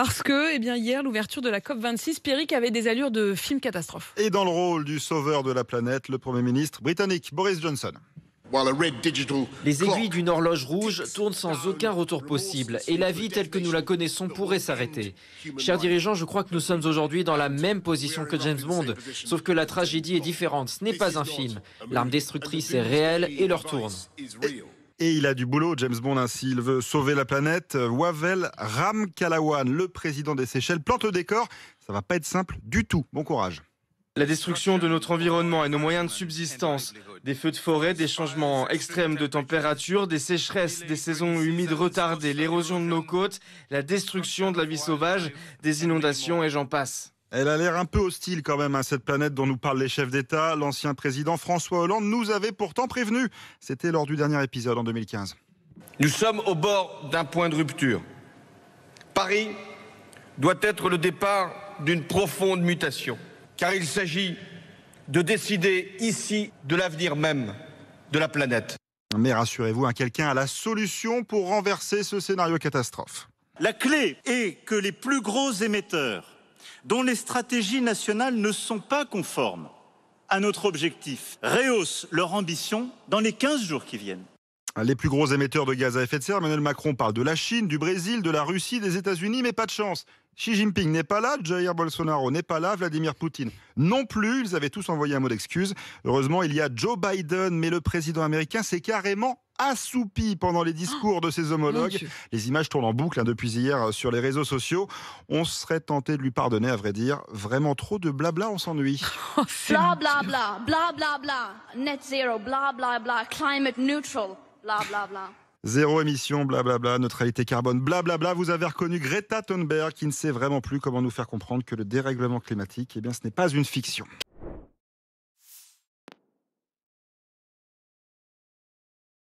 Parce que, hier, l'ouverture de la COP26, Pierrick, avait des allures de film catastrophe. Et dans le rôle du sauveur de la planète, le Premier ministre britannique Boris Johnson. Les aiguilles d'une horloge rouge tournent sans aucun retour possible et la vie telle que nous la connaissons pourrait s'arrêter. Chers dirigeants, je crois que nous sommes aujourd'hui dans la même position que James Bond, sauf que la tragédie est différente. Ce n'est pas un film. L'arme destructrice est réelle et leur tourne. Et il a du boulot, James Bond, ainsi. Il veut sauver la planète. Wavel Ramkalawan, le président des Seychelles, plante le décor. Ça va pas être simple du tout. Bon courage. La destruction de notre environnement et nos moyens de subsistance, des feux de forêt, des changements extrêmes de température, des sécheresses, des saisons humides retardées, l'érosion de nos côtes, la destruction de la vie sauvage, des inondations et j'en passe. Elle a l'air un peu hostile quand même, cette planète dont nous parlent les chefs d'État. L'ancien président François Hollande nous avait pourtant prévenu. C'était lors du dernier épisode en 2015. Nous sommes au bord d'un point de rupture. Paris doit être le départ d'une profonde mutation. Car il s'agit de décider ici de l'avenir même de la planète. Mais rassurez-vous, quelqu'un a la solution pour renverser ce scénario catastrophe. La clé est que les plus gros émetteurs, dont les stratégies nationales ne sont pas conformes à notre objectif, rehaussent leur ambition dans les 15 jours qui viennent. Les plus gros émetteurs de gaz à effet de serre, Emmanuel Macron parle de la Chine, du Brésil, de la Russie, des États-Unis, mais pas de chance. Xi Jinping n'est pas là, Jair Bolsonaro n'est pas là, Vladimir Poutine non plus. Ils avaient tous envoyé un mot d'excuse. Heureusement, il y a Joe Biden, mais le président américain s'est carrément assoupi pendant les discours de ses homologues. Les images tournent en boucle depuis hier sur les réseaux sociaux. On serait tenté de lui pardonner, à vrai dire. Vraiment trop de blabla, on s'ennuie. Bla bla bla, bla bla bla, net zero, bla bla bla, climate neutral, bla bla bla. Zéro émission, blablabla, neutralité carbone, blablabla. Vous avez reconnu Greta Thunberg qui ne sait vraiment plus comment nous faire comprendre que le dérèglement climatique, ce n'est pas une fiction.